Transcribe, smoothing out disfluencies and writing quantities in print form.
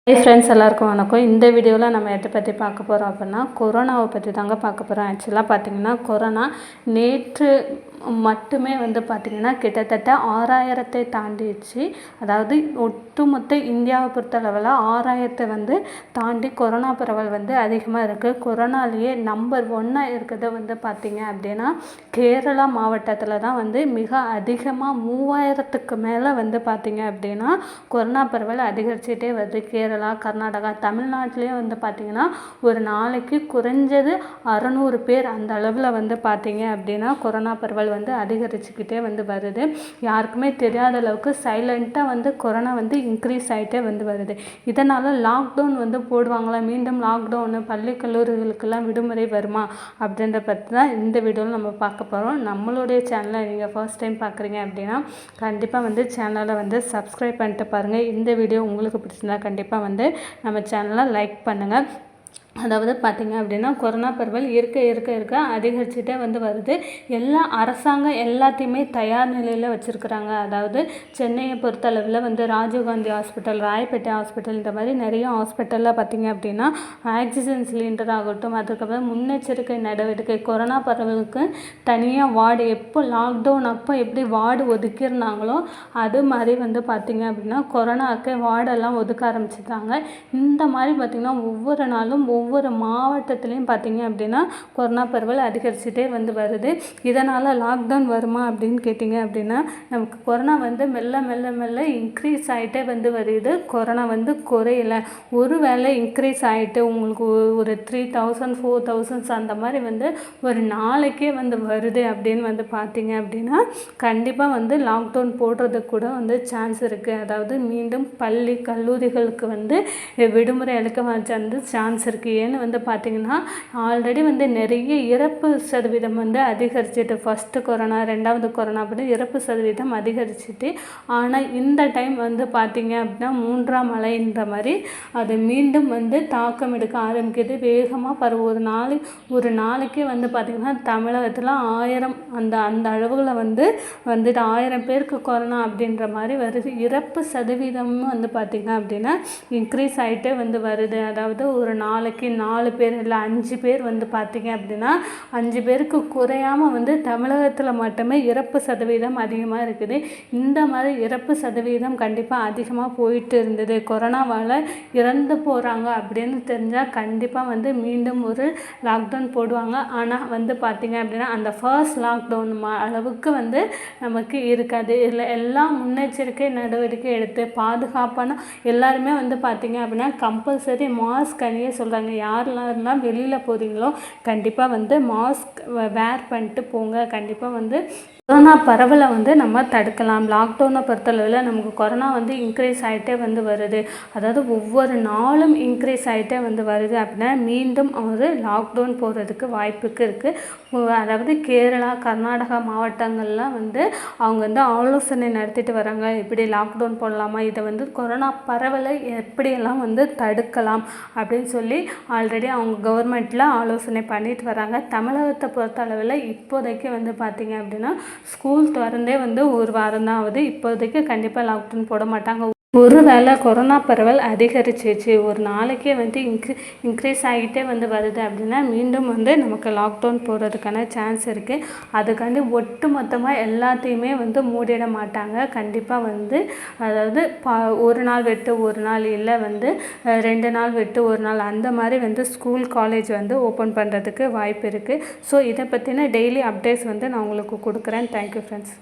Hi friends, எல்லாருக்கும் வணக்கம். இந்த வீடியோவில் நம்ம எதை பற்றி பார்க்க போகிறோம் அப்படின்னா கொரோனாவை பற்றி தாங்க பார்க்க போகிறோம். ஆக்சுவலாக பார்த்திங்கன்னா கொரோனா நேற்று மட்டுமே பார்த்திங்கன்னா கிட்டத்தட்ட 6000 தாண்டிடுச்சு. அதாவது ஒட்டுமொத்த இந்தியாவை பொறுத்தளவில் 6000 தாண்டி கொரோனா பரவல் அதிகமாக இருக்குது. கொரோனாலேயே நம்பர் 1 இருக்கிறது பார்த்திங்க அப்படின்னா கேரளா மாவட்டத்தில் தான் மிக அதிகமாக 3000க்கு மேலே பார்த்திங்க அப்படின்னா கொரோனா பரவல் அதிகரிச்சுட்டே வருது. கேரளா, கர்நாடகா, தமிழ்நாட்டிலேயே பார்த்திங்கன்னா ஒரு நாளைக்கு குறைஞ்சது 600 பேர் அந்த அளவில் பார்த்திங்க அப்படின்னா கொரோனா பரவல் அதிகரிச்சுக்கிட்டே வருது. யாருக்குமே தெரியாத அளவுக்கு சைலண்ட்டாக கொரோனா இன்க்ரீஸ் ஆகிட்டே வருது. இதனால் லாக்டவுன் போடுவாங்களா, மீண்டும் லாக்டவுனு, பள்ளி கல்லூரிகளுக்கெல்லாம் விடுமுறை வருமா அப்படின்ற பற்றி தான் இந்த வீடியோவில் நம்ம பார்க்க போகிறோம். நம்மளுடைய சேனலை நீங்கள் ஃபர்ஸ்ட் டைம் பார்க்குறீங்க அப்படின்னா கண்டிப்பாக சேனலை சப்ஸ்கிரைப் பண்ணிட்டு பாருங்கள். இந்த வீடியோ உங்களுக்கு பிடிச்சிருந்தா கண்டிப்பாக நம்ம சேனலை லைக் பண்ணுங்கள். அதாவது பார்த்திங்க அப்படின்னா கொரோனா பரவல் இருக்க அதிகரிச்சுட்டே வருது. அரசாங்கம் எல்லாத்தையுமே தயார் நிலையில் வச்சுருக்குறாங்க. அதாவது சென்னையை பொறுத்தளவில் ராஜீவ்காந்தி ஹாஸ்பிட்டல், ராயப்பேட்டை ஹாஸ்பிட்டல், இந்த மாதிரி நிறைய ஹாஸ்பிட்டலில் பார்த்திங்க அப்படின்னா ஆக்சிஜன் சிலிண்டர் ஆகட்டும், அதுக்கப்புறம் முன்னெச்சரிக்கை நடவடிக்கை, கொரோனா பரவலுக்கு தனியாக வார்டு, எப்போ லாக்டவுன் அப்போ எப்படி வார்டு ஒதுக்கியிருந்தாங்களோ அது மாதிரி பார்த்திங்க அப்படின்னா கொரோனாவுக்கு வார்டெல்லாம் ஒதுக்க ஆரம்பிச்சிட்டாங்க. இந்த மாதிரி பார்த்திங்கன்னா ஒவ்வொரு நாளும் ஒவ்வொரு மாவட்டத்துலேயும் பார்த்திங்க அப்படின்னா கொரோனா பரவல் அதிகரிச்சுட்டே வருது. இதனால் லாக்டவுன் வருமா அப்படின்னு கேட்டிங்க அப்படின்னா நமக்கு கொரோனா மெல்ல இன்க்ரீஸ் ஆகிட்டே வருது. கொரோனா குறையலை. ஒரு வேளை இன்க்ரீஸ் ஆகிட்டு உங்களுக்கு ஒரு 3000 4000 அந்த மாதிரி ஒரு நாளைக்கே வருது அப்படின்னு பார்த்திங்க அப்படின்னா கண்டிப்பாக லாக்டவுன் போடுறதுக்கு கூட சான்ஸ் இருக்குது. அதாவது மீண்டும் பள்ளி கல்லூரிகளுக்கு விடுமுறை அளிக்க சான்ஸ் இருக்குது. ஏன்னு பார்த்திங்கன்னா ஆல்ரெடி நிறைய இறப்பு சதவீதம் அதிகரிச்சுட்டு, ஃபஸ்ட்டு கொரோனா, 2வது கொரோனா அப்படி இறப்பு சதவீதம் அதிகரிச்சுட்டு, ஆனால் இந்த டைம் பார்த்திங்க அப்படின்னா 3ஆம் அலைன்ற மாதிரி அது மீண்டும் தாக்கம் எடுக்க ஆரம்பிக்குது. வேகமாக ஒரு நாளைக்கே பார்த்திங்கன்னா தமிழகத்தில் 1000 அந்த அளவுகளை வந்துட்டு 1000 பேருக்கு கொரோனா அப்படின்ற மாதிரி வருது. இறப்பு சதவீதமும் பார்த்திங்க அப்படின்னா இன்க்ரீஸ் ஆகிட்டே வருது. அதாவது ஒரு நாளைக்கு 4 பேர் இல்லை 5 பேர் பார்த்திங்க அப்படின்னா 5 பேருக்கு குறையாமல் தமிழகத்தில் மட்டுமே இறப்பு சதவீதம் அதிகமாக இருக்குது. இந்த மாதிரி இறப்பு சதவீதம் கண்டிப்பாக அதிகமாக போயிட்டு இருந்தது. கொரோனாவால் இறந்து போகிறாங்க அப்படின்னு தெரிஞ்சால் கண்டிப்பாக மீண்டும் ஒரு லாக்டவுன் போடுவாங்க. ஆனால் பார்த்திங்க அப்படின்னா அந்த ஃபர்ஸ்ட் லாக்டவுன் அளவுக்கு நமக்கு இருக்காது. இல்லை எல்லா முன்னெச்சரிக்கை நடவடிக்கை எடுத்து பாதுகாப்பான எல்லாருமே பார்த்திங்க அப்படின்னா கம்பல்சரி மாஸ்க் அணிய சொல்கிறாங்க. யாரெல்லாம் வெளியில் போகிறீங்களோ கண்டிப்பாக மாஸ்க் வேர் பண்ணிட்டு போங்க. கண்டிப்பாக கொரோனா பரவலை நம்ம தடுக்கலாம். லாக்டவுனை பொறுத்தளவில் நமக்கு கொரோனா இன்க்ரீஸ் ஆகிட்டே வருது. அதாவது ஒவ்வொரு நாளும் இன்க்ரீஸ் ஆகிட்டே வருது அப்படின்னா மீண்டும் ஒரு லாக்டவுன் போகிறதுக்கு வாய்ப்புக்கு இருக்குது. அதாவது கேரளா, கர்நாடகா மாவட்டங்கள்லாம் அவங்க ஆலோசனை நடத்திட்டு வராங்க. இப்படி லாக்டவுன் போடலாமா, இதை கொரோனா பரவலை எப்படியெல்லாம் தடுக்கலாம் அப்படின்னு சொல்லி ஆல்ரெடி அவங்க கவர்மெண்ட்டில் ஆலோசனை பண்ணிட்டு வராங்க. தமிழகத்தை பொறுத்த அளவில் இப்போதைக்கு பார்த்திங்க அப்படின்னா ஸ்கூல் திறந்தே ஒரு வாரம் தான் ஆகுது. இப்போதைக்கு கண்டிப்பாக லாக்டவுன் போட மாட்டாங்க. ஒரு வேளை கொரோனா பரவல் அதிகரிச்சிச்சு, ஒரு நாளைக்கே இன்க்ரீஸ் ஆகிட்டே வருது அப்படின்னா மீண்டும் நமக்கு லாக்டவுன் போடுறதுக்கான சான்ஸ் இருக்குது. அதுக்காண்டி ஒட்டு மொத்தமாக எல்லாத்தையுமே மூடிட மாட்டாங்க. கண்டிப்பாக அதாவது ஒரு நாள் விட்டு ஒரு நாள், இல்லை 2 நாள் விட்டு ஒரு நாள், அந்த மாதிரி ஸ்கூல் காலேஜ் ஓப்பன் பண்ணுறதுக்கு வாய்ப்பு இருக்குது. ஸோ இதை பற்றின டெய்லி அப்டேட்ஸ் நான் உங்களுக்கு கொடுக்குறேன். Thank you friends.